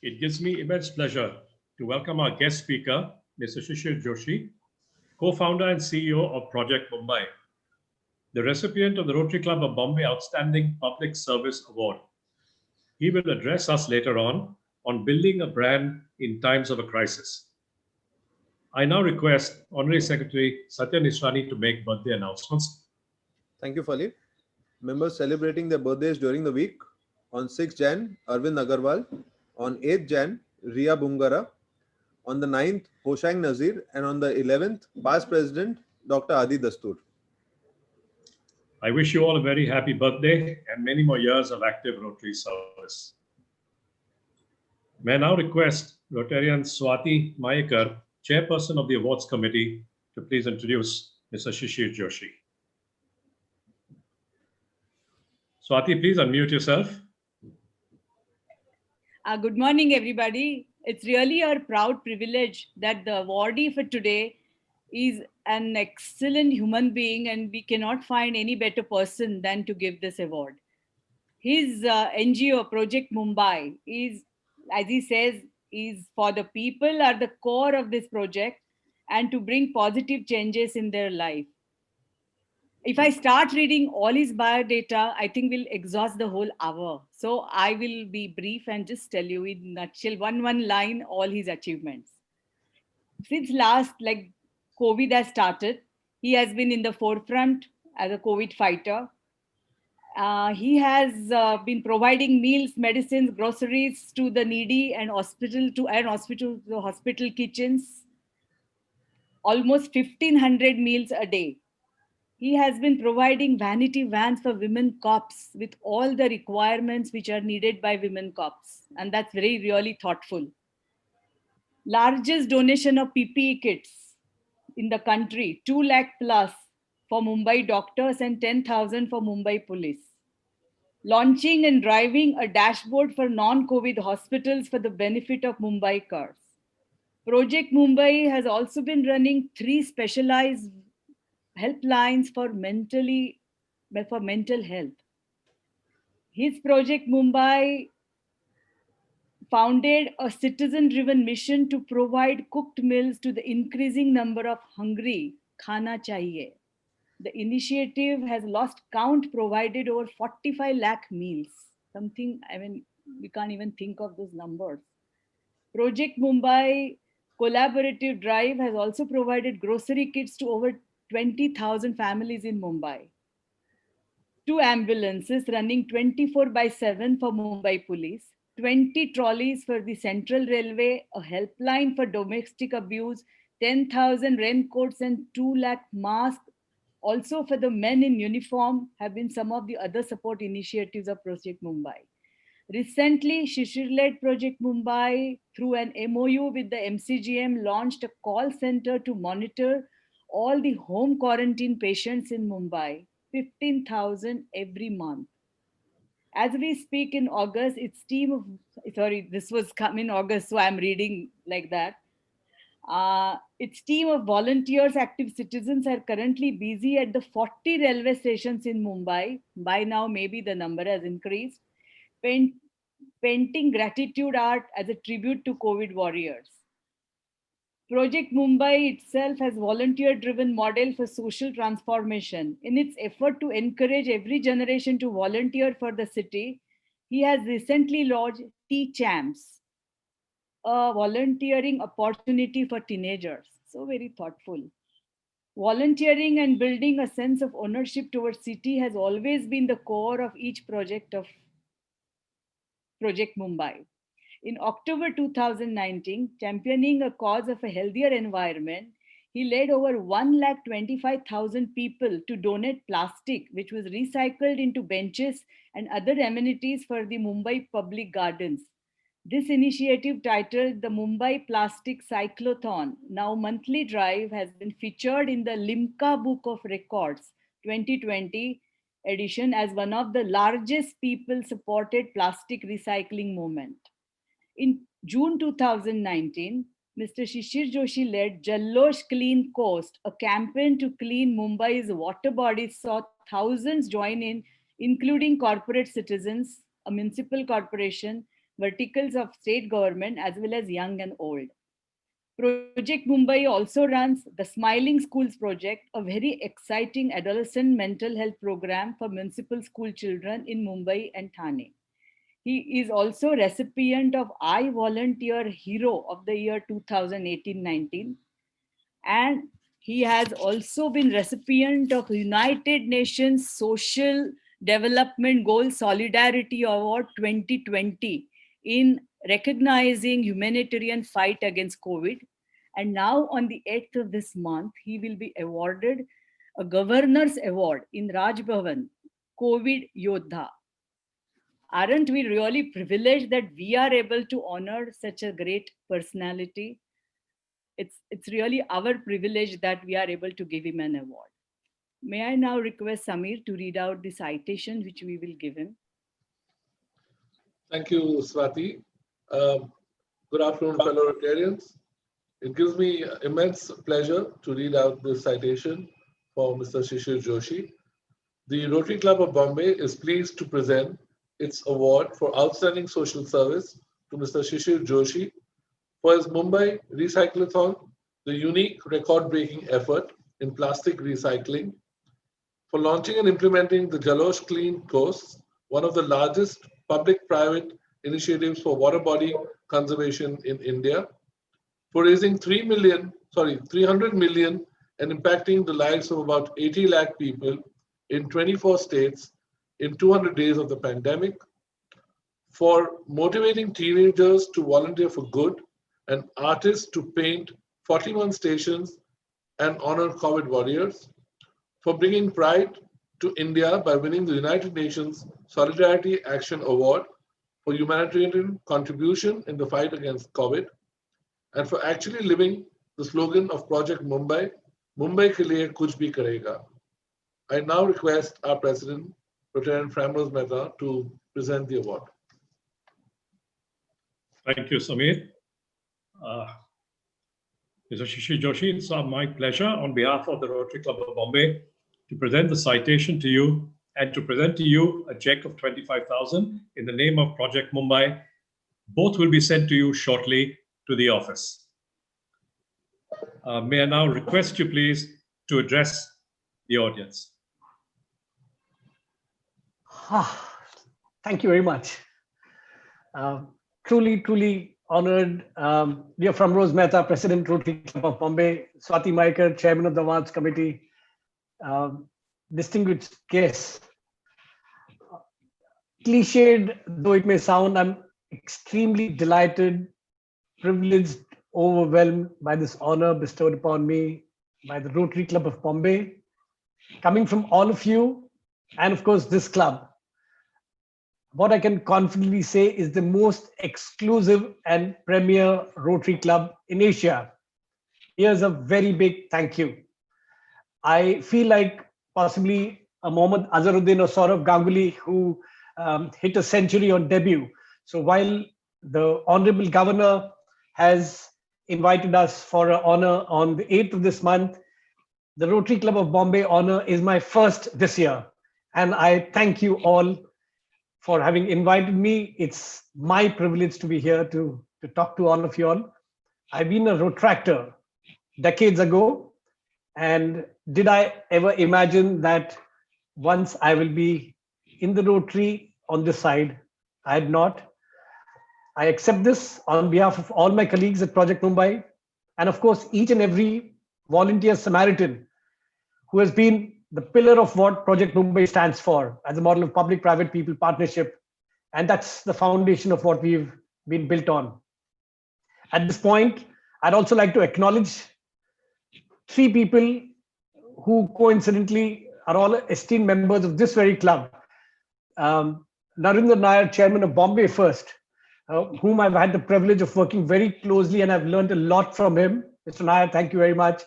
It gives me immense pleasure to welcome our guest speaker, Mr. Shishir Joshi, co-founder and CEO of Project Mumbai, the recipient of the Rotary Club of Bombay Outstanding Public Service Award. He will address us later on building a brand in times of a crisis. I now request Honorary Secretary Satya Nisrani to make birthday announcements. Thank you, Fali. Members celebrating their birthdays during the week. On 6th Jan, Arvind Agarwal. On 8th Jan, Ria Bungara. On the 9th, Hoshang Nazir. And on the 11th, past President Dr. Adi Dastur. I wish you all a very happy birthday and many more years of active Rotary service. May I now request Rotarian Swati Mayekar, Chairperson of the Awards Committee, to please introduce Mr. Shishir Joshi. Swati, please unmute yourself. Good morning, everybody. It's really a proud privilege that the awardee for today is an excellent human being, and we cannot find any better person than to give this award. His NGO, Project Mumbai, is, as he says, is for the people are the core of this project and to bring positive changes in their life. If I start reading all his biodata, I think we'll exhaust the whole hour. So I will be brief and just tell you in nutshell, one line, all his achievements. Since last, like COVID has started, he has been in the forefront as a COVID fighter. He has been providing meals, medicines, groceries to the needy and hospital kitchens, almost 1,500 meals a day. He has been providing vanity vans for women cops with all the requirements which are needed by women cops. And that's really thoughtful. Largest donation of PPE kits in the country, 2 lakh plus for Mumbai doctors and 10,000 for Mumbai police. Launching and driving a dashboard for non-COVID hospitals for the benefit of Mumbaikars. Project Mumbai has also been running 3 specialized helplines for mental health. His Project Mumbai founded a citizen-driven mission to provide cooked meals to the increasing number of hungry khana chahiye. The initiative has lost count, provided over 45 lakh meals. Something, we can't even think of those numbers. Project Mumbai collaborative drive has also provided grocery kits to over 20,000 families in Mumbai. 2 ambulances running 24/7 for Mumbai Police, 20 trolleys for the Central Railway, a helpline for domestic abuse, 10,000 raincoats and 2 lakh masks. Also for the men in uniform have been some of the other support initiatives of Project Mumbai. Recently, Shishir-led Project Mumbai, through an MOU with the MCGM, launched a call center to monitor all the home quarantine patients in Mumbai, 15,000 every month. As we speak in August, its team of, this was come in August, so I'm reading like that. Its team of volunteers, active citizens are currently busy at the 40 railway stations in Mumbai. By now, maybe the number has increased. Painting gratitude art as a tribute to COVID warriors. Project Mumbai itself has volunteer-driven model for social transformation. In its effort to encourage every generation to volunteer for the city, he has recently launched T-Champs, a volunteering opportunity for teenagers. So very thoughtful. Volunteering and building a sense of ownership towards city has always been the core of each project of Project Mumbai. In October 2019, championing a cause of a healthier environment, he led over 125,000 people to donate plastic, which was recycled into benches and other amenities for the Mumbai public gardens. This initiative, titled the Mumbai Plastic Cyclothon, now monthly drive, has been featured in the Limca Book of Records 2020 edition as one of the largest people-supported plastic recycling movement. In June 2019, Mr. Shishir Joshi led Jallosh Clean Coast, a campaign to clean Mumbai's water bodies, saw thousands join in, including corporate citizens, a municipal corporation, verticals of state government as well as young and old. Project Mumbai also runs the Smiling Schools project, a very exciting adolescent mental health program for municipal school children in Mumbai and Thane. He is also recipient of I Volunteer Hero of the year 2018-19, and he has also been recipient of United Nations Social Development Goal Solidarity Award 2020 in recognizing humanitarian fight against COVID. And now on the 8th of this month, he will be awarded a Governor's Award in Raj Bhavan, COVID Yodha. Aren't we really privileged that we are able to honor such a great personality? It's really our privilege that we are able to give him an award. May I now request Samir to read out the citation which we will give him? Thank you, Swati. Good afternoon, fellow Rotarians. It gives me immense pleasure to read out this citation for Mr. Shishir Joshi. The Rotary Club of Bombay is pleased to present its award for outstanding social service to Mr. Shishir Joshi for his Mumbai Recyclathon, the unique record-breaking effort in plastic recycling, for launching and implementing the Jalosh Clean Coasts, one of the largest public-private initiatives for water body conservation in India, for raising 300 million and impacting the lives of about 80 lakh people in 24 states in 200 days of the pandemic, for motivating teenagers to volunteer for good and artists to paint 41 stations and honor COVID warriors, for bringing pride to India by winning the United Nations Solidarity Action Award for humanitarian contribution in the fight against COVID, and for actually living the slogan of Project Mumbai, Mumbai ke liye kuch bhi karega. I now request our President, Rotarian Framrose Mehta, to present the award. Thank you, Samir. Mr. Shishir Joshi, it's my pleasure on behalf of the Rotary Club of Bombay to present the citation to you and to present to you a check of 25,000 in the name of Project Mumbai. Both will be sent to you shortly to the office. May I now request you please to address the audience. Thank you very much. Truly honored. Dear Framrose Mehta, President, Rotary Club of Bombay, Swati Maikar, Chairman of the Awards Committee, distinguished guests. Cliched though it may sound, I'm extremely delighted, privileged, overwhelmed by this honor bestowed upon me by the Rotary Club of Bombay, coming from all of you, and of course this club. What I can confidently say is the most exclusive and premier Rotary Club in Asia. Here's a very big thank you. I feel like possibly a Mohammad Azharuddin or Saurav Ganguly who hit a century on debut. So while the Honorable Governor has invited us for an honor on the 8th of this month, the Rotary Club of Bombay honor is my first this year. And I thank you all for having invited me. It's my privilege to be here to talk to all of you all. I've been a Rotractor decades ago. And did I ever imagine that once I will be in the Rotary on this side? I had not. I accept this on behalf of all my colleagues at Project Mumbai, and of course, each and every volunteer Samaritan who has been the pillar of what Project Mumbai stands for as a model of public-private people partnership. And that's the foundation of what we've been built on. At this point, I'd also like to acknowledge 3 people who coincidentally are all esteemed members of this very club. Narendra Nair, Chairman of Bombay First, whom I've had the privilege of working very closely, and I've learned a lot from him. Mr. Nair, thank you very much.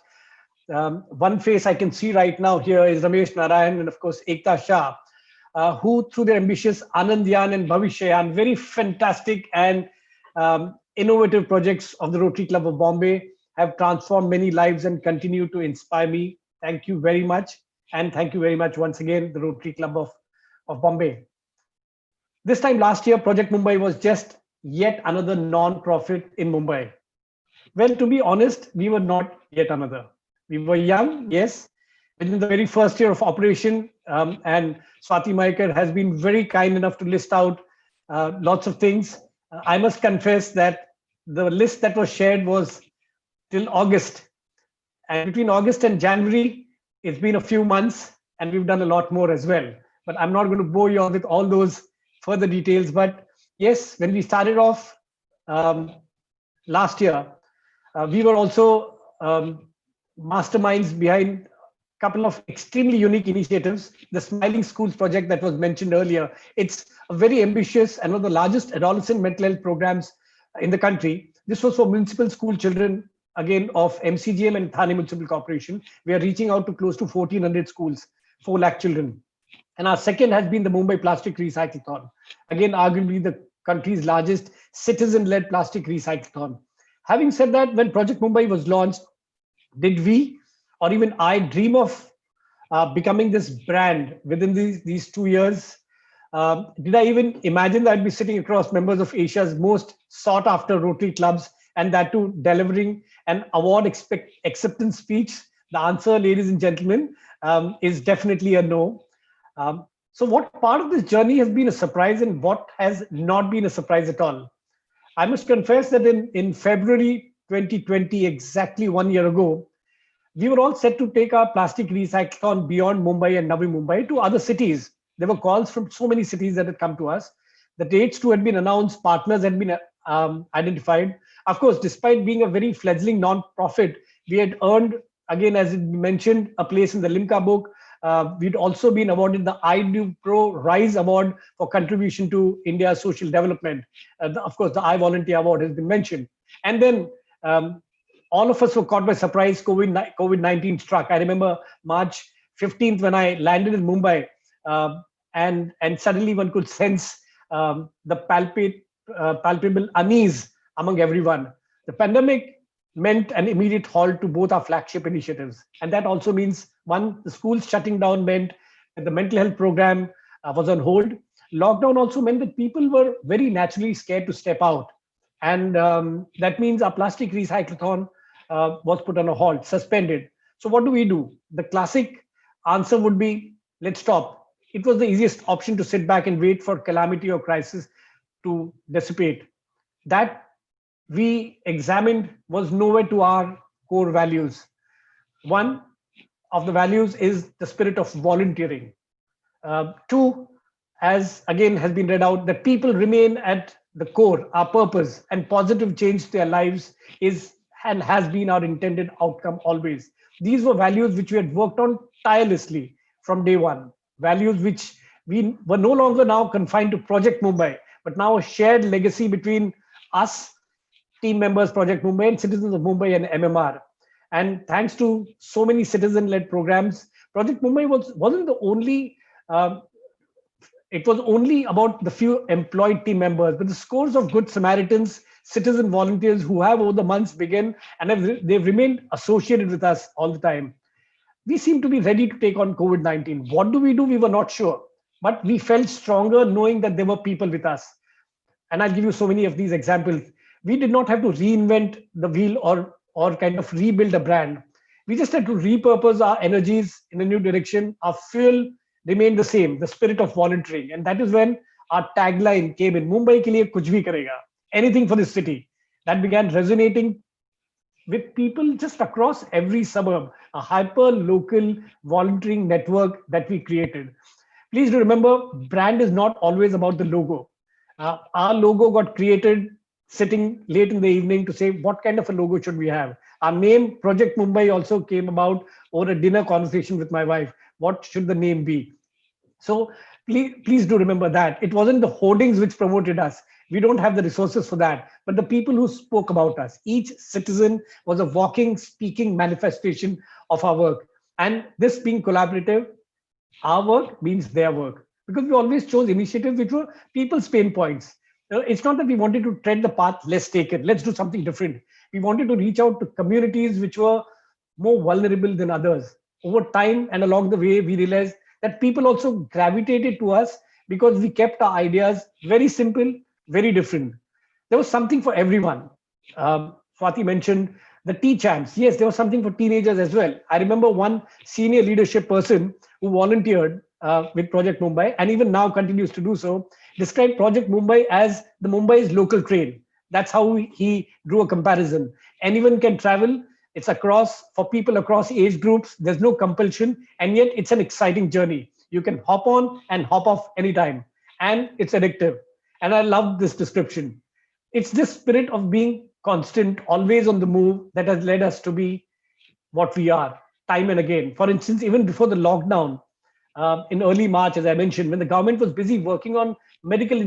One face I can see right now here is Ramesh Narayan and of course Ekta Shah, who through their ambitious Anandyan and Bhavishyayan, very fantastic and innovative projects of the Rotary Club of Bombay have transformed many lives and continue to inspire me. Thank you very much. And thank you very much once again, the Rotary Club of Bombay. This time last year, Project Mumbai was just yet another non-profit in Mumbai. Well, to be honest, we were not yet another. We were young, yes. Within the very first year of operation, and Swati Maikar has been very kind enough to list out lots of things. I must confess that the list that was shared was till August. And between August and January, it's been a few months, and we've done a lot more as well. But I'm not going to bore you all with all those further details. But yes, when we started off last year, we were also masterminds behind a couple of extremely unique initiatives. The Smiling Schools project that was mentioned earlier, it's a very ambitious and one of the largest adolescent mental health programs in the country. This was for municipal school children, again, of MCGM and Thane Municipal Corporation. We are reaching out to close to 1,400 schools, 4 lakh children. And our second has been the Mumbai Plastic Recyclathon. Again, arguably the country's largest citizen-led plastic recyclathon. Having said that, when Project Mumbai was launched, did we, or even I, dream of becoming this brand within these 2 years? Did I even imagine that I'd be sitting across members of Asia's most sought after Rotary clubs, and that too delivering an award acceptance speech? The answer, ladies and gentlemen, is definitely a no. So what part of this journey has been a surprise and what has not been a surprise at all? I must confess that in February 2020, exactly 1 year ago, we were all set to take our plastic recyclathon beyond Mumbai and Navi Mumbai to other cities. There were calls from so many cities that had come to us. The dates too had been announced, partners had been identified. Of course, despite being a very fledgling non-profit, we had earned, again, as mentioned, a place in the Limca book. We'd also been awarded the iDoPro Rise Award for contribution to India's social development. Of course, the iVolunteer Award has been mentioned. And then all of us were caught by surprise. COVID-19 struck. I remember March 15th when I landed in Mumbai, and suddenly one could sense the palpable unease among everyone. The pandemic meant an immediate halt to both our flagship initiatives. And that also means, one, the schools shutting down meant that the mental health program was on hold. Lockdown also meant that people were very naturally scared to step out. And that means our plastic recyclathon was put on a halt, suspended. So what do? The classic answer would be, let's stop. It was the easiest option to sit back and wait for calamity or crisis to dissipate. That we examined was nowhere to our core values. One of the values is the spirit of volunteering. Two, as again has been read out, that people remain at the core, our purpose, and positive change to their lives is and has been our intended outcome always. These were values which we had worked on tirelessly from day one. Values which we were no longer now confined to Project Mumbai, but now a shared legacy between us, team members, Project Mumbai, and citizens of Mumbai and MMR. And thanks to so many citizen-led programs, Project Mumbai wasn't the only, it was only about the few employed team members, but the scores of good Samaritans, citizen volunteers who have over the months begun and they've remained associated with us all the time. We seem to be ready to take on COVID-19. What do? We were not sure, but we felt stronger knowing that there were people with us. And I'll give you so many of these examples. We did not have to reinvent the wheel or kind of rebuild a brand. We just had to repurpose our energies in a new direction. Our fuel remained the same, the spirit of volunteering. And that is when our tagline came in, Mumbai ke liye kuch bhi karega, anything for this city. That began resonating with people just across every suburb, a hyper-local volunteering network that we created. Please do remember, brand is not always about the logo. Our logo got created sitting late in the evening to say, what kind of a logo should we have? Our name, Project Mumbai, also came about over a dinner conversation with my wife. What should the name be? So please do remember that. It wasn't the hoardings which promoted us. We don't have the resources for that, but the people who spoke about us. Each citizen was a walking, speaking manifestation of our work. And this being collaborative, our work means their work. Because we always chose initiatives which were people's pain points. It's not that we wanted to tread the path less taken. Let's do something different. We wanted to reach out to communities which were more vulnerable than others. Over time and along the way, we realized that people also gravitated to us because we kept our ideas very simple, very different. there was something for everyone. Swati mentioned the tea champs. Yes, there was something for teenagers as well. I remember one senior leadership person who volunteered with Project Mumbai and even now continues to do so, described Project Mumbai as the Mumbai's local train. That's how he drew a comparison. Anyone can travel. It's across for people across age groups. There's no compulsion, and yet it's an exciting journey. You can hop on and hop off anytime, and it's addictive. And I love this description. It's this spirit of being constant, always on the move, that has led us to be what we are time and again. For instance, even before the lockdown, in early March, as I mentioned, when the government was busy working on medical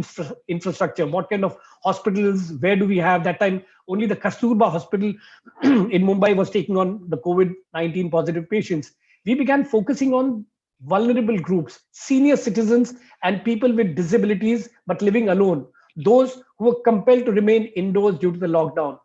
infrastructure, what kind of hospitals, where do we have that time? Only the Kasturba Hospital in Mumbai was taking on the COVID-19 positive patients. We began focusing on vulnerable groups, senior citizens, and people with disabilities but living alone, those who were compelled to remain indoors due to the lockdown.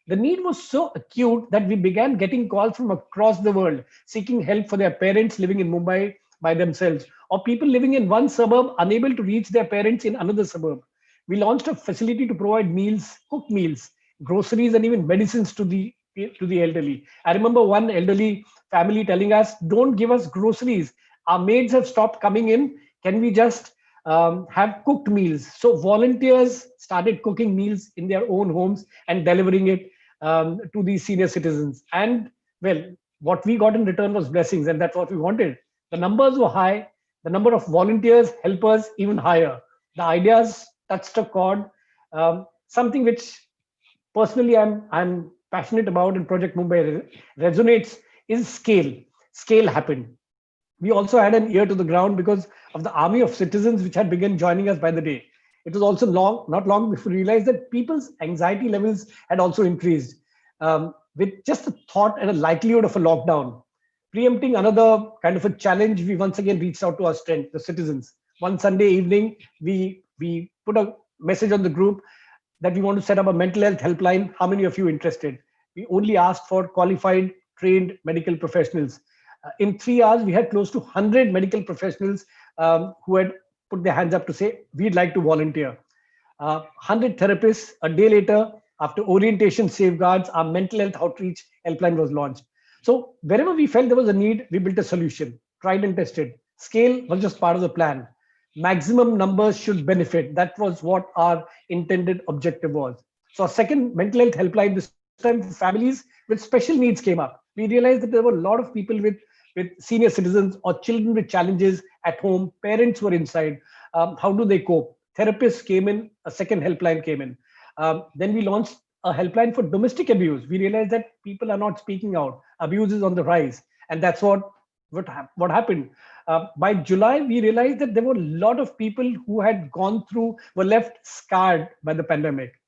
The need was so acute that we began getting calls from across the world seeking help for their parents living in Mumbai by themselves, or people living in one suburb unable to reach their parents in another suburb. We launched a facility to provide meals, cooked meals, groceries, and even medicines to the elderly. I remember one elderly family telling us, "Don't give us groceries. Our maids have stopped coming in. Can we just have cooked meals?" So volunteers started cooking meals in their own homes and delivering it to these senior citizens. And well, what we got in return was blessings, and that's what we wanted. The numbers were high, the number of volunteers, helpers even higher. The ideas touched a chord, something which personally I'm passionate about in Project Mumbai resonates is scale. Scale happened. We also had an ear to the ground because of the army of citizens which had begun joining us by the day. It was also not long before we realized that people's anxiety levels had also increased with just the thought and a likelihood of a lockdown. Preempting another kind of a challenge, we once again reached out to our strength, the citizens. One Sunday evening, we put a message on the group that we want to set up a mental health helpline. How many of you interested? We only asked for qualified, trained medical professionals. In 3 hours, we had close to 100 medical professionals who had put their hands up to say, we'd like to volunteer. 100 therapists. A day later, after orientation safeguards, our mental health outreach helpline was launched. So wherever we felt there was a need, we built a solution, tried and tested. Scale was just part of the plan. Maximum numbers should benefit. That was what our intended objective was. So a second mental health helpline, this time for families with special needs, came up. We realized that there were a lot of people with senior citizens or children with challenges at home. Parents were inside. How do they cope? Therapists came in, a second helpline came in. Then we launched a helpline for domestic abuse. We realized that people are not speaking out. Abuse is on the rise. And that's what happened. By July, we realized that there were a lot of people who had gone through, were left scarred by the pandemic.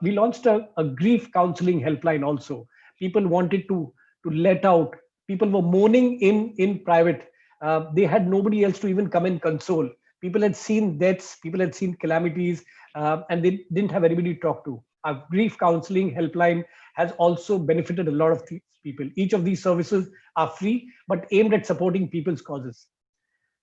We launched a grief counseling helpline also. People wanted to let out. People were mourning in private. They had nobody else to even come and console. People had seen deaths, people had seen calamities, and they didn't have anybody to talk to. Our grief counseling helpline has also benefited a lot of people. Each of these services are free, but aimed at supporting people's causes.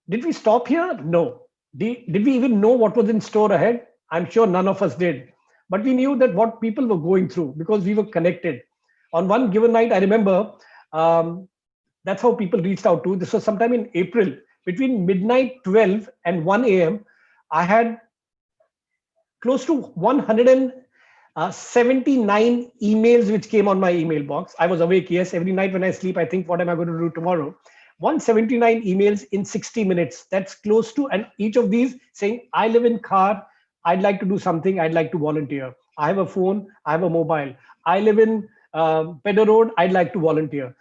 Did we stop here? No. Did we even know what was in store ahead? I'm sure none of us did. But we knew that what people were going through because we were connected. On one given night, I remember, that's how people reached out to. This was sometime in April. Between midnight 12 and 1 a.m., I had close to 179 emails which came on my email box. I was awake, yes. Every night when I sleep, I think, what am I going to do tomorrow? 179 emails in 60 minutes. That's close to, and each of these saying, I live in Khar, I'd like to do something, I'd like to volunteer. I have a phone, I have a mobile. I live in Pedder Road, I'd like to volunteer.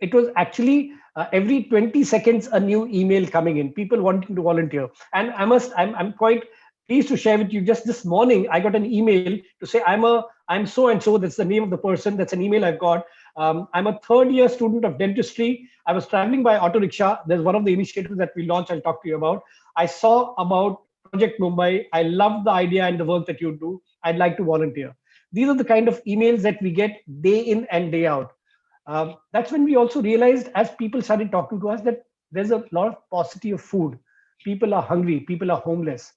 It was actually every 20 seconds a new email coming in, people wanting to volunteer. And I'm quite pleased to share with you, just this morning I got an email to say I'm so and so. That's the name of the person. That's an email I've got. I'm a third-year student of dentistry. I was traveling by auto rickshaw. There's one of the initiatives that we launched. I'll talk to you about. I saw about Project Mumbai. I love the idea and the work that you do. I'd like to volunteer. These are the kind of emails that we get day in and day out. That's when we also realized, as people started talking to us, that there's a lot of paucity of food. People are hungry. People are homeless.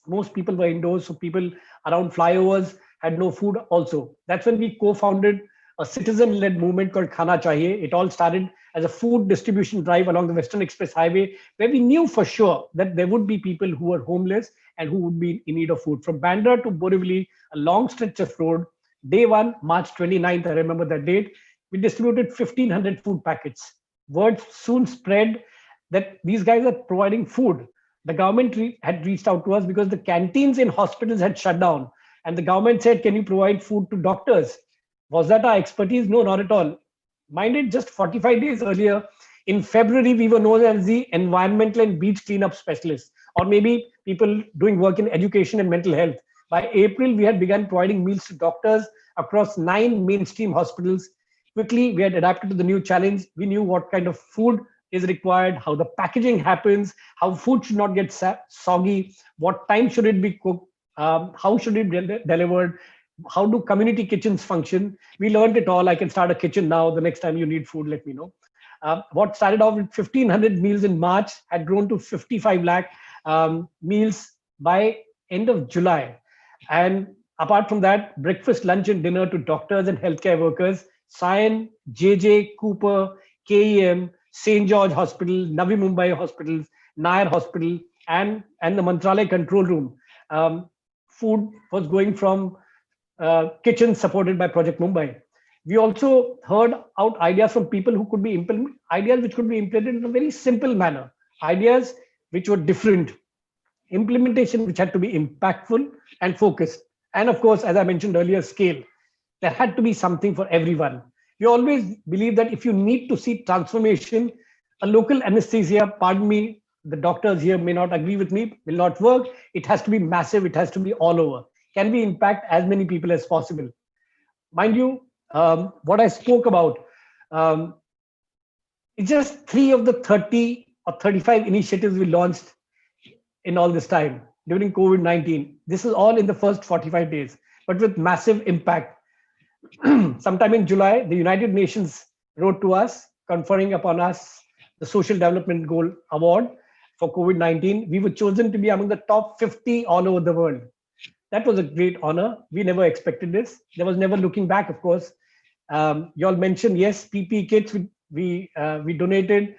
Most people were indoors, so people around flyovers had no food also. That's when we co-founded a citizen-led movement called Khana Chahiye. It all started as a food distribution drive along the Western Express Highway, where we knew for sure that there would be people who were homeless and who would be in need of food. From Bandra to Borivali, a long stretch of road, day one, March 29th, I remember that date, we distributed 1,500 food packets. Word soon spread that these guys are providing food. The government had reached out to us because the canteens in hospitals had shut down. And the government said, can you provide food to doctors? Was that our expertise? No, not at all. Mind it, just 45 days earlier, in February, we were known as the environmental and beach cleanup specialists, or maybe people doing work in education and mental health. By April, we had begun providing meals to doctors across 9 mainstream hospitals. Quickly, we had adapted to the new challenge. We knew what kind of food is required, how the packaging happens, how food should not get soggy, what time should it be cooked, how should it be delivered, how do community kitchens function. We learned it all. I can start a kitchen now. The next time you need food, let me know. What started off with 1,500 meals in March had grown to 55 lakh meals by end of July. And apart from that, breakfast, lunch, and dinner to doctors and healthcare workers, Sion, JJ, Cooper, KEM, St. George Hospital, Navi Mumbai Hospitals, Nair Hospital, and the Mantralaya control room. Food was going from kitchens supported by Project Mumbai. We also heard out ideas from people who could be ideas which could be implemented in a very simple manner, ideas which were different, implementation which had to be impactful and focused. And of course, as I mentioned earlier, scale. There had to be something for everyone. We always believe that if you need to see transformation, a local anesthesia, pardon me, the doctors here may not agree with me, will not work. It has to be massive. It has to be all over. Can we impact as many people as possible? Mind you, what I spoke about, it's just 3 of the 30 or 35 initiatives we launched in all this time during COVID-19. This is all in the first 45 days, but with massive impact. Sometime in July, the United Nations wrote to us, conferring upon us the Social Development Goal Award for COVID-19. We were chosen to be among the top 50 all over the world. That was a great honor. We never expected this. There was never looking back, of course. You all mentioned, yes, PPE kits we donated.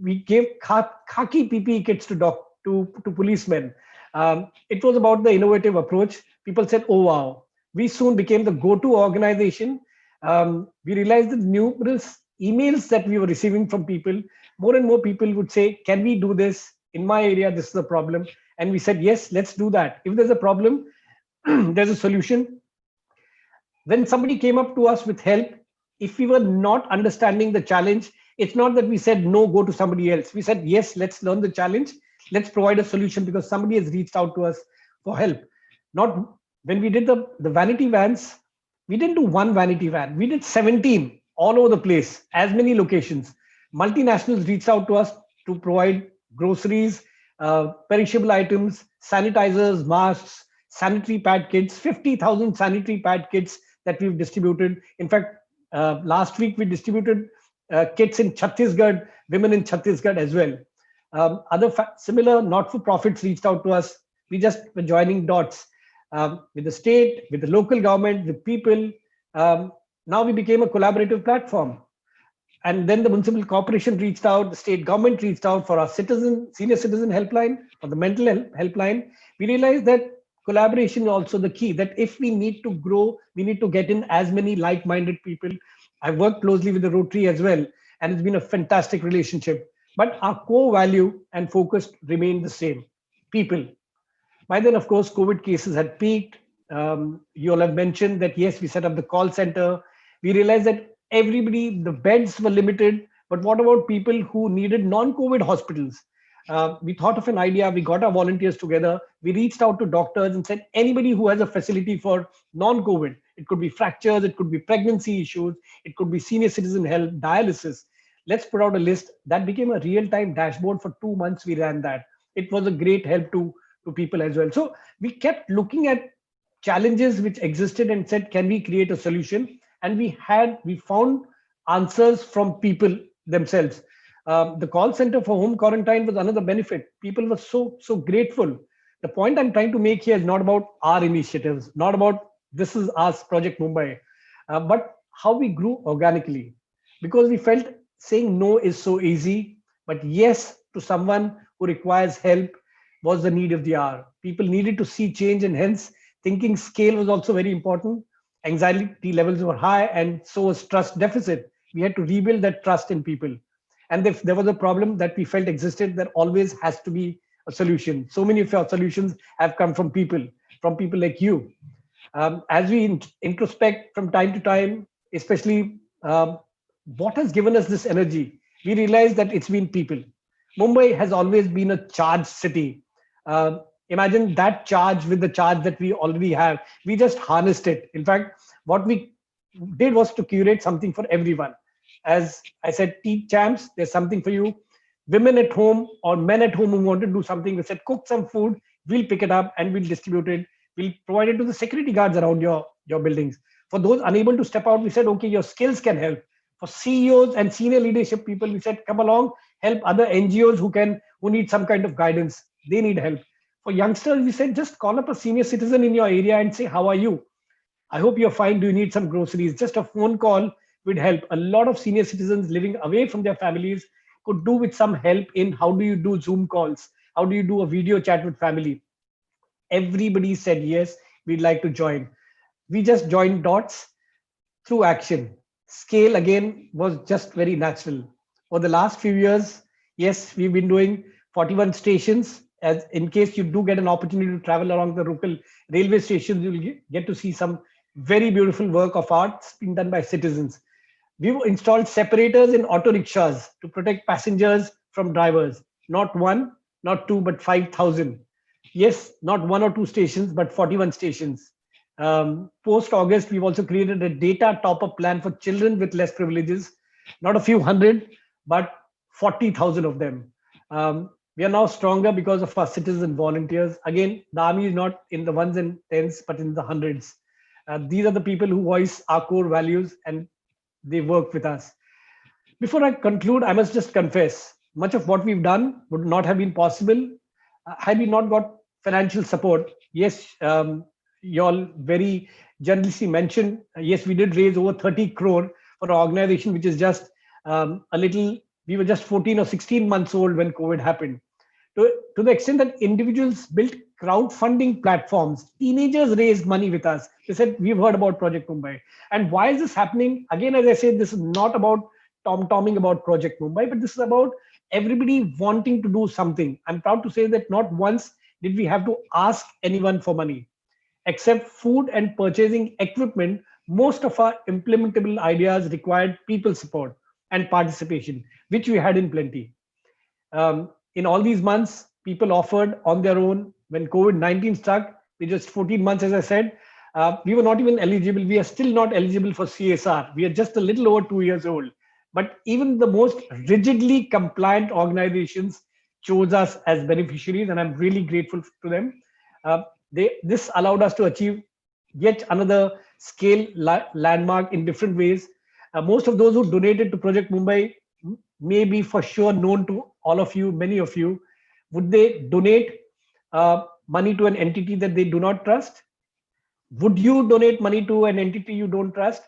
We gave khaki PPE kits to policemen. It was about the innovative approach. People said, oh, wow. We soon became the go-to organization. We realized that numerous emails that we were receiving from people, more and more people would say, can we do this? In my area, this is a problem. And we said, yes, let's do that. If there's a problem, there's a solution. When somebody came up to us with help, if we were not understanding the challenge, it's not that we said, no, go to somebody else. We said, yes, let's learn the challenge. Let's provide a solution because somebody has reached out to us for help. Not when we did the vanity vans, we didn't do one vanity van. We did 17 all over the place, as many locations. Multinationals reached out to us to provide groceries, perishable items, sanitizers, masks, sanitary pad kits, 50,000 sanitary pad kits that we've distributed. In fact, last week we distributed kits in Chhattisgarh, women in Chhattisgarh as well. Other similar not-for-profits reached out to us. We just were joining dots with the state, with the local government, with people. Now we became a collaborative platform. And then the municipal corporation reached out, the state government reached out for our senior citizen helpline, for the mental health helpline. We realized that collaboration is also the key, that if we need to grow, we need to get in as many like-minded people. I've worked closely with the Rotary as well, and it's been a fantastic relationship. But our core value and focus remain the same, people. By then, of course, COVID cases had peaked. You all have mentioned that, yes, we set up the call center. We realized that everybody, the beds were limited, but what about people who needed non-COVID hospitals? We thought of an idea, we got our volunteers together, we reached out to doctors and said, anybody who has a facility for non-COVID, it could be fractures, it could be pregnancy issues, it could be senior citizen health, dialysis. Let's put out a list. That became a real-time dashboard. For 2 months, we ran that. It was a great help to people as well. So we kept looking at challenges which existed and said, can we create a solution? And we found answers from people themselves. The call center for home quarantine was another benefit. People were so grateful. The point I'm trying to make here is not about our initiatives, not about this is us, Project Mumbai, but how we grew organically. Because we felt saying no is so easy, but yes to someone who requires help was the need of the hour. People needed to see change, and hence thinking scale was also very important. Anxiety levels were high, and so was trust deficit. We had to rebuild that trust in people. And if there was a problem that we felt existed, there always has to be a solution. So many of our solutions have come from people like you. As we introspect from time to time, especially what has given us this energy, we realize that it's been people. Mumbai has always been a charged city. Imagine that charge with the charge that we already have. We just harnessed it. In fact, what we did was to curate something for everyone. As I said, tea champs, there's something for you. Women at home or men at home who want to do something, we said, cook some food, we'll pick it up and we'll distribute it. We'll provide it to the security guards around your buildings. For those unable to step out, we said, okay, your skills can help. For CEOs and senior leadership people, we said, come along, help other NGOs who need some kind of guidance. They need help. For youngsters, we said, just call up a senior citizen in your area and say, how are you? I hope you're fine. Do you need some groceries? Just a phone call would help. A lot of senior citizens living away from their families could do with some help in how do you do Zoom calls? How do you do a video chat with family? Everybody said, yes, we'd like to join. We just joined dots through action. Scale again was just very natural. For the last few years, yes, we've been doing 41 stations. As in case you do get an opportunity to travel along the local railway stations, you'll get to see some very beautiful work of art being done by citizens. We've installed separators in auto rickshaws to protect passengers from drivers. Not one, not two, but 5,000. Yes, not one or two stations, but 41 stations. Post-August, we've also created a data top-up plan for children with less privileges. Not a few hundred, but 40,000 of them. We are now stronger because of our citizen volunteers. Again, the army is not in the ones and tens, but in the hundreds. These are the people who voice our core values and they work with us. Before I conclude, I must just confess, much of what we've done would not have been possible had we not got financial support. Yes, you all very generously mentioned, yes, we did raise over 30 crore for an organization which is just we were just 14 or 16 months old when COVID happened. To the extent that individuals built crowdfunding platforms, teenagers raised money with us. They said, we've heard about Project Mumbai. And why is this happening? Again, as I said, this is not about tom-tomming about Project Mumbai, but this is about everybody wanting to do something. I'm proud to say that not once did we have to ask anyone for money. Except food and purchasing equipment, most of our implementable ideas required people support and participation, which we had in plenty. In all these months, people offered on their own. When COVID-19 struck, we just 14 months, as I said, we were not even eligible. We are still not eligible for CSR. We are just a little over 2 years old. But even the most rigidly compliant organizations chose us as beneficiaries, and I'm really grateful to them. This allowed us to achieve yet another scale landmark in different ways. Most of those who donated to Project Mumbai may be for sure known to all of you, many of you. Would they donate money to an entity that they do not trust? Would you donate money to an entity you don't trust?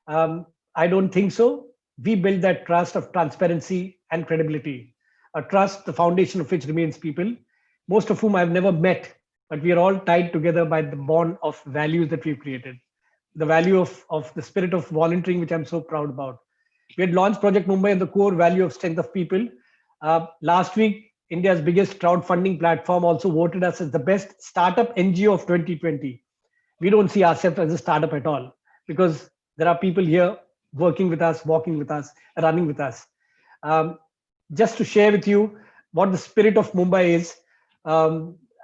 I don't think so. We build that trust of transparency and credibility, a trust, the foundation of which remains people, most of whom I've never met, but we are all tied together by the bond of values that we've created. The value of the spirit of volunteering, which I'm so proud about. We had launched Project Mumbai and the core value of strength of people. Last week, India's biggest crowdfunding platform also voted us as the best startup NGO of 2020. We don't see ourselves as a startup at all because there are people here working with us, walking with us, running with us. Just to share with you what the spirit of Mumbai is,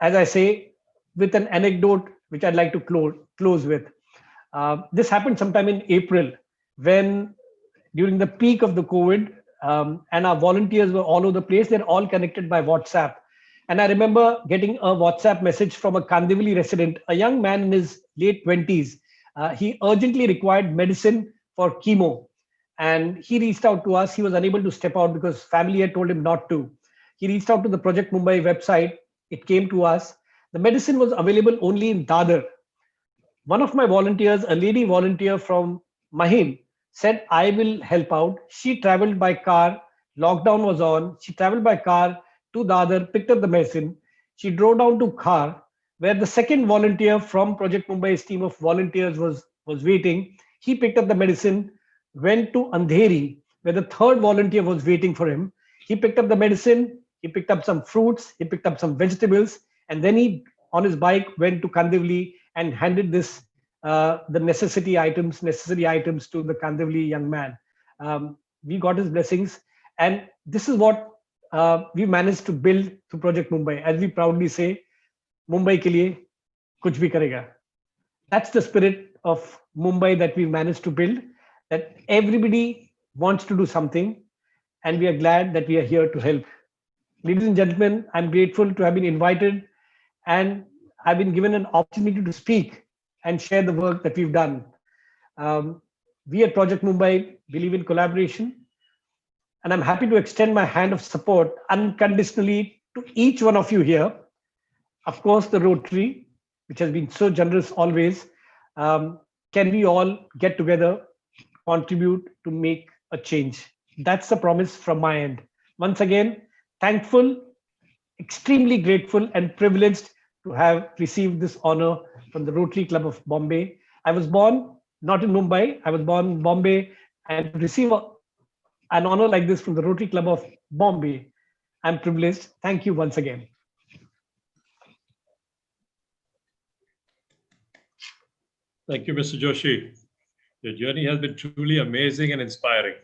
as I say, with an anecdote which I'd like to close with. This happened sometime in April when during the peak of the COVID and our volunteers were all over the place. They're all connected by WhatsApp. And I remember getting a WhatsApp message from a Kandivali resident, a young man in his late 20s. He urgently required medicine for chemo. And he reached out to us. He was unable to step out because family had told him not to. He reached out to the Project Mumbai website. It came to us. The medicine was available only in Dadar. One of my volunteers, a lady volunteer from Mahim, said, I will help out. She traveled by car. Lockdown was on. She traveled by car to Dadar, picked up the medicine. She drove down to Khar, where the second volunteer from Project Mumbai's team of volunteers was waiting. He picked up the medicine, went to Andheri, where the third volunteer was waiting for him. He picked up the medicine, he picked up some fruits, he picked up some vegetables, and then he, on his bike, went to Kandivli and handed this the necessary items to the Kandivli young man. We got his blessings, and this is what we managed to build through Project Mumbai. As we proudly say, Mumbai ke liye kuch bhi karega. That's the spirit of Mumbai that we managed to build, that everybody wants to do something, and we are glad that we are here to help. Ladies and gentlemen, I'm grateful to have been invited, and I've been given an opportunity to speak and share the work that we've done. We at Project Mumbai believe in collaboration, and I'm happy to extend my hand of support unconditionally to each one of you here. Of course, the Rotary, which has been so generous always. Can we all get together, contribute to make a change? That's the promise from my end. Once again, thankful, extremely grateful and privileged to have received this honor from the Rotary Club of Bombay. I was born not in Mumbai, I was born in Bombay, and to receive an honor like this from the Rotary Club of Bombay, I'm privileged. Thank you once again. Thank you, Mr. Joshi. Your journey has been truly amazing and inspiring.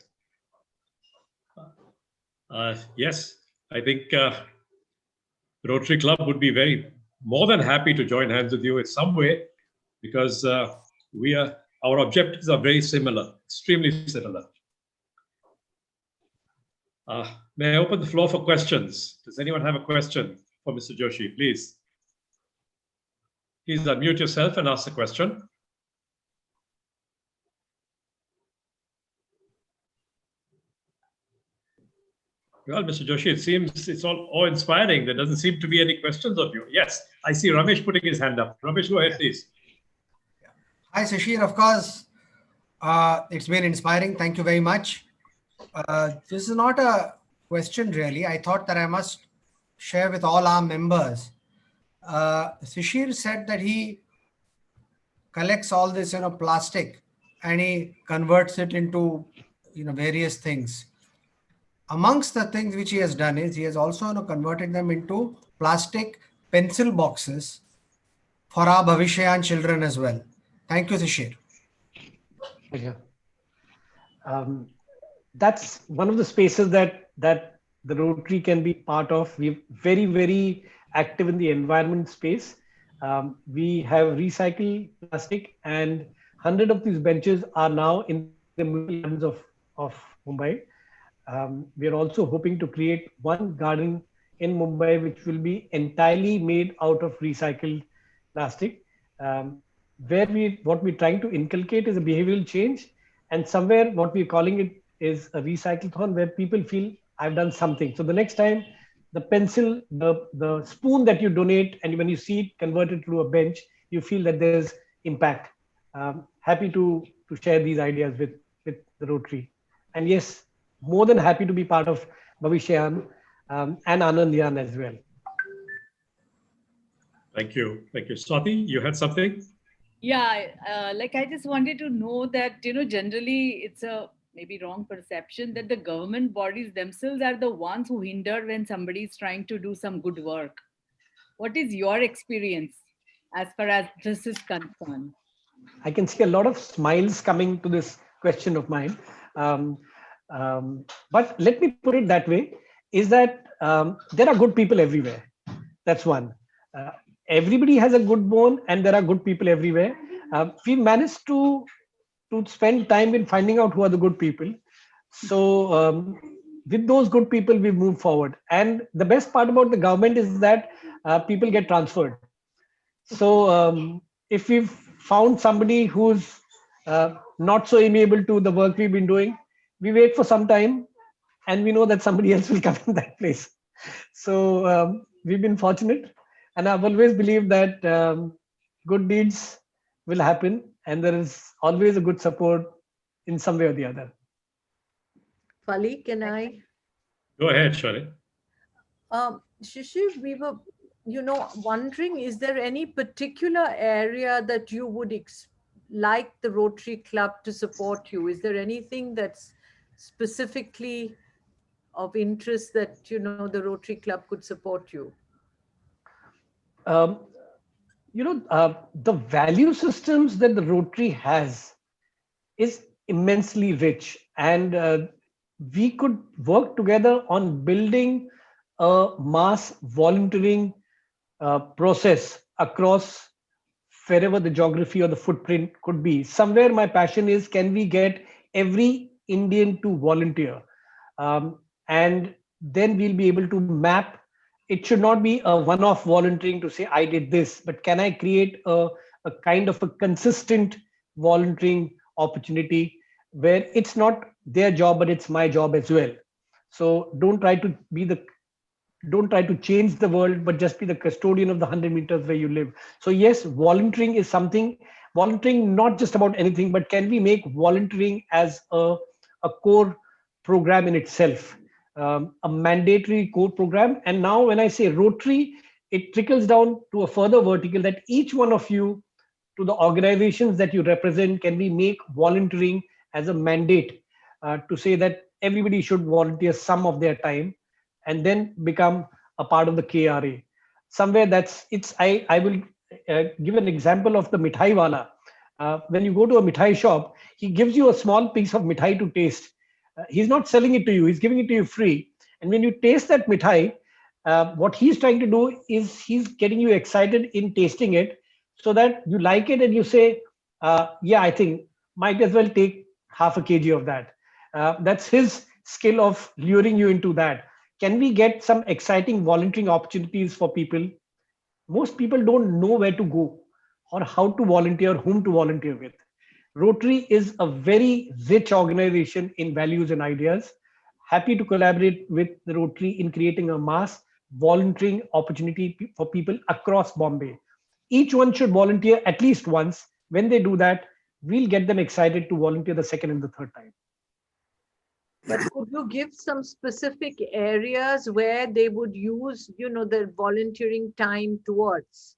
Yes, I think Rotary Club would be more than happy to join hands with you in some way, because our objectives are very similar, extremely similar. May I open the floor for questions? Does anyone have a question for Mr. Joshi? Please unmute yourself and ask the question. Well, Mr. Joshi, it seems it's all awe-inspiring. There doesn't seem to be any questions of you. Yes, I see Ramesh putting his hand up. Ramesh, go ahead, please. Hi, Shishir. Of course, it's been inspiring. Thank you very much. This is not a question, really. I thought that I must share with all our members. Shishir said that he collects all this, plastic, and he converts it into, various things. Amongst the things which he has done is he has also converted them into plastic pencil boxes for our Bhavishyayan children as well. Thank you, Shishir. Yeah. That's one of the spaces that the Rotary can be part of. We're very, very active in the environment space. We have recycled plastic, and 100 of these benches are now in the museums of Mumbai. We are also hoping to create one garden in Mumbai which will be entirely made out of recycled plastic. What we're trying to inculcate is a behavioral change, and somewhere what we're calling it is a recyclathon, where people feel I've done something. So the next time the pencil, the spoon that you donate, and when you see it converted to a bench, you feel that there's impact. Happy to share these ideas with the Rotary. And yes, more than happy to be part of Bhavishyayan and Anandyan as well. Thank you. Thank you. Swati, you had something? Yeah, I just wanted to know that, generally it's a maybe wrong perception that the government bodies themselves are the ones who hinder when somebody is trying to do some good work. What is your experience as far as this is concerned? I can see a lot of smiles coming to this question of mine. But let me put it that way, is that there are good people everywhere. That's one. Everybody has a good bone, and there are good people everywhere. We managed to spend time in finding out who are the good people. So with those good people, we move forward. And the best part about the government is that people get transferred. So if we've found somebody who's not so amiable to the work we've been doing, we wait for some time, and we know that somebody else will come in that place. So we've been fortunate. And I've always believed that good deeds will happen, and there is always a good support in some way or the other. Fali, can I? Go ahead, Shari. Shishir, we were, wondering, is there any particular area that you would like the Rotary Club to support you? Is there anything that's specifically of interest that, the Rotary Club could support you? Um, the value systems that the Rotary has is immensely rich, and we could work together on building a mass volunteering process across wherever the geography or the footprint could be. Somewhere my passion is, can we get every Indian to volunteer? And then we'll be able to map. It should not be a one-off volunteering to say, I did this, but can I create a kind of a consistent volunteering opportunity where it's not their job, but it's my job as well. So don't try to change the world, but just be the custodian of the 100 meters where you live. So yes, volunteering is something, volunteering not just about anything, but can we make volunteering as a core program in itself, a mandatory core program. And now when I say Rotary, it trickles down to a further vertical that each one of you, to the organizations that you represent, can we make volunteering as a mandate to say that everybody should volunteer some of their time and then become a part of the KRA. Somewhere I will give an example of the mithai wala. When you go to a mithai shop, he gives you a small piece of mithai to taste. He's not selling it to you, he's giving it to you free. And when you taste that mithai, what he's trying to do is he's getting you excited in tasting it so that you like it and you say, yeah, I think might as well take half a kg of that. That's his skill of luring you into that. Can we get some exciting volunteering opportunities for people? Most people don't know where to go or how to volunteer, whom to volunteer with. Rotary is a very rich organization in values and ideas. Happy to collaborate with the Rotary in creating a mass volunteering opportunity for people across Bombay. Each one should volunteer at least once. When they do that, we'll get them excited to volunteer the second and the third time. But could you give some specific areas where they would use, their volunteering time towards?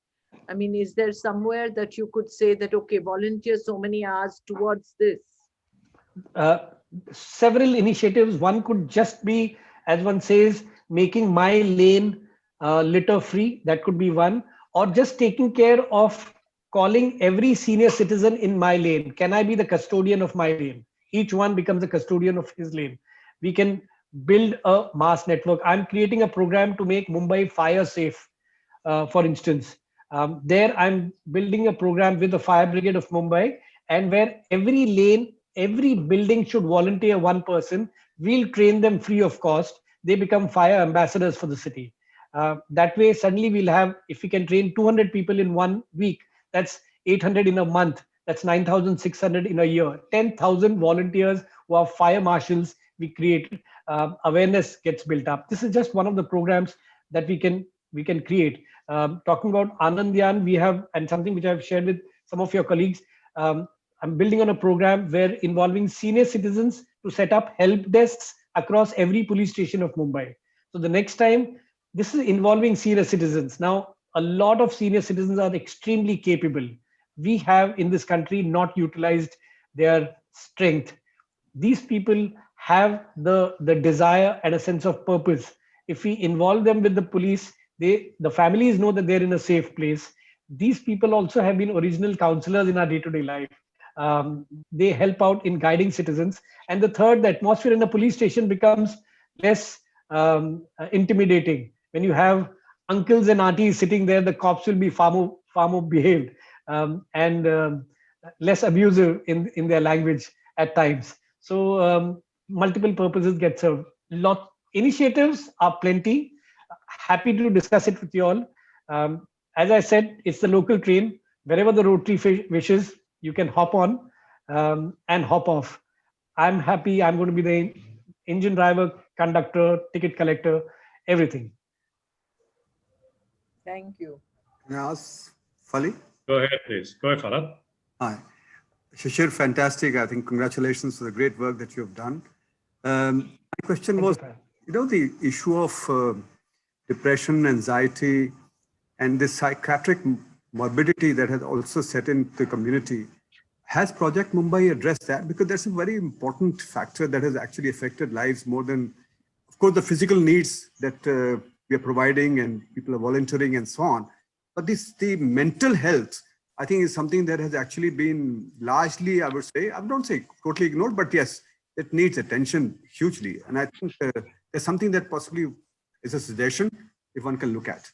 I mean, is there somewhere that you could say that, okay, volunteer so many hours towards this? Several initiatives. One could just be, as one says, making my lane litter free. That could be one. Or just taking care of calling every senior citizen in my lane. Can I be the custodian of my lane? Each one becomes a custodian of his lane. We can build a mass network. I'm creating a program to make Mumbai fire safe, for instance. There I'm building a program with the Fire Brigade of Mumbai, and where every lane, every building should volunteer one person. We'll train them free of cost. They become fire ambassadors for the city. That way, suddenly we'll have, if we can train 200 people in 1 week, that's 800 in a month. That's 9,600 in a year. 10,000 volunteers who are fire marshals we create. Awareness gets built up. This is just one of the programs that we can create. Talking about Anandyan, we have, and something which I've shared with some of your colleagues, I'm building on a program where involving senior citizens to set up help desks across every police station of Mumbai. So the next time, this is involving senior citizens. Now, a lot of senior citizens are extremely capable. We have in this country not utilized their strength. These people have the desire and a sense of purpose. If we involve them with the police, the families know that they're in a safe place. These people also have been original counselors in our day-to-day life. They help out in guiding citizens. And the third, the atmosphere in the police station becomes less intimidating. When you have uncles and aunties sitting there, the cops will be far more behaved and less abusive in their language at times. So multiple purposes get served. Initiatives are plenty. Happy to discuss it with you all. As I said, it's the local train. Wherever the Rotary wishes, you can hop on and hop off. I'm happy. I'm going to be the engine driver, conductor, ticket collector, everything. Thank you. Can I ask Fali? Go ahead, please. Go ahead, Farhad. Hi. Shishir, fantastic. I think congratulations for the great work that you have done. My question Thank you, was, Fahad. the issue of depression, anxiety, and this psychiatric morbidity that has also set in the community. Has Project Mumbai addressed that? Because that's a very important factor that has actually affected lives more than, of course, the physical needs that we are providing and people are volunteering and so on. But the mental health, I think, is something that has actually been largely, I would say, I don't say totally ignored, but yes, it needs attention hugely. And I think there's something that possibly is a suggestion if one can look at.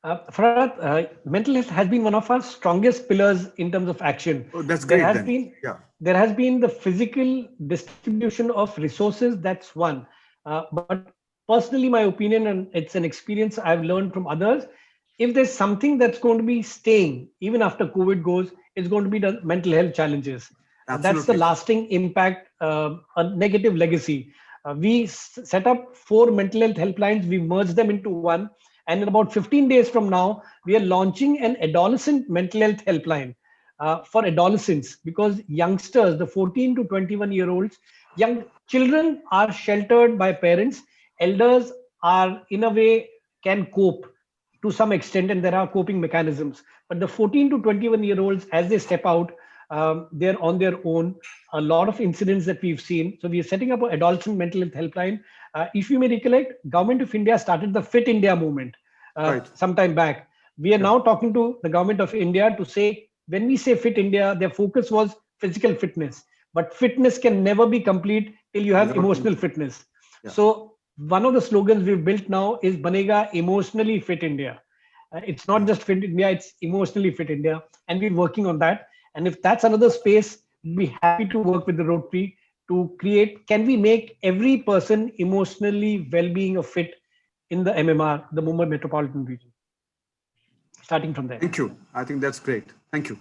Farhad, mental health has been one of our strongest pillars in terms of action. Oh, that's great then. There has been the physical distribution of resources. That's one. But personally, my opinion, and it's an experience I've learned from others, if there's something that's going to be staying even after COVID goes, it's going to be the mental health challenges. That's the lasting impact, a negative legacy. We set up 4 mental health helplines. We merged them into one. And in about 15 days from now, we are launching an adolescent mental health helpline for adolescents, because youngsters, the 14 to 21-year-olds, young children are sheltered by parents. Elders are, in a way, can cope to some extent, and there are coping mechanisms. But the 14 to 21-year-olds, as they step out, they're on their own. A lot of incidents that we've seen. So we are setting up an adolescent mental health helpline. If you may recollect, Government of India started the Fit India movement some time back. We are now talking to the Government of India to say, when we say Fit India, their focus was physical fitness. But fitness can never be complete till you have emotional fitness. So one of the slogans we've built now is Banega Emotionally Fit India. It's not just Fit India, it's Emotionally Fit India. And we're working on that. And if that's another space, we'd be happy to work with the Rotary to create, can we make every person emotionally well-being or fit in the MMR, the Mumbai Metropolitan Region? Starting from there. Thank you. I think that's great. Thank you.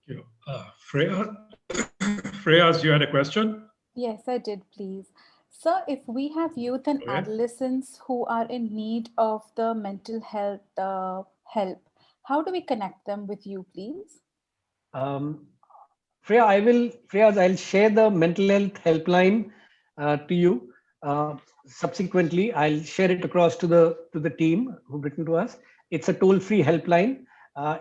Thank you. Freya, you had a question? Yes, I did, please. Sir, if we have youth and adolescents who are in need of the mental health help, how do we connect them with you, please? Freya, I'll share the mental health helpline to you. Subsequently, I'll share it across to the team who've written to us. It's a toll-free helpline.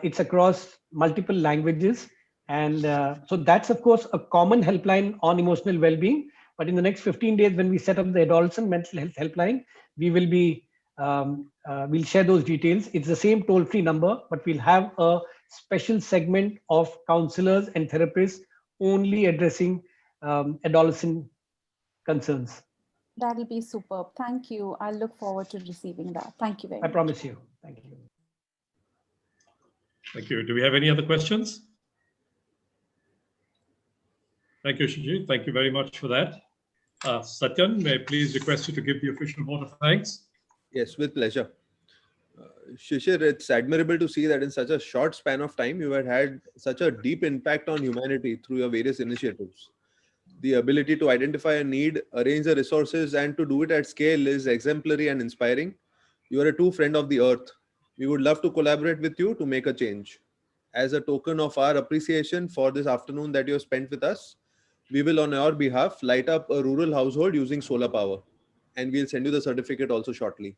It's across multiple languages. And so that's, of course, a common helpline on emotional well-being. But in the next 15 days, when we set up the adolescent mental health helpline, we will be, we'll share those details. It's the same toll-free number, but we'll have a special segment of counselors and therapists only addressing adolescent concerns. That'll be superb. Thank you. I look forward to receiving that. Thank you very much. I promise you. Thank you. Thank you. Do we have any other questions? Thank you, Shiji. Thank you very much for that. Satyan, may I please request you to give the official vote of thanks? Yes, with pleasure. Shishir, it's admirable to see that in such a short span of time, you had such a deep impact on humanity through your various initiatives. The ability to identify a need, arrange the resources, and to do it at scale is exemplary and inspiring. You are a true friend of the earth. We would love to collaborate with you to make a change. As a token of our appreciation for this afternoon that you have spent with us, we will on your behalf light up a rural household using solar power. And we'll send you the certificate also shortly.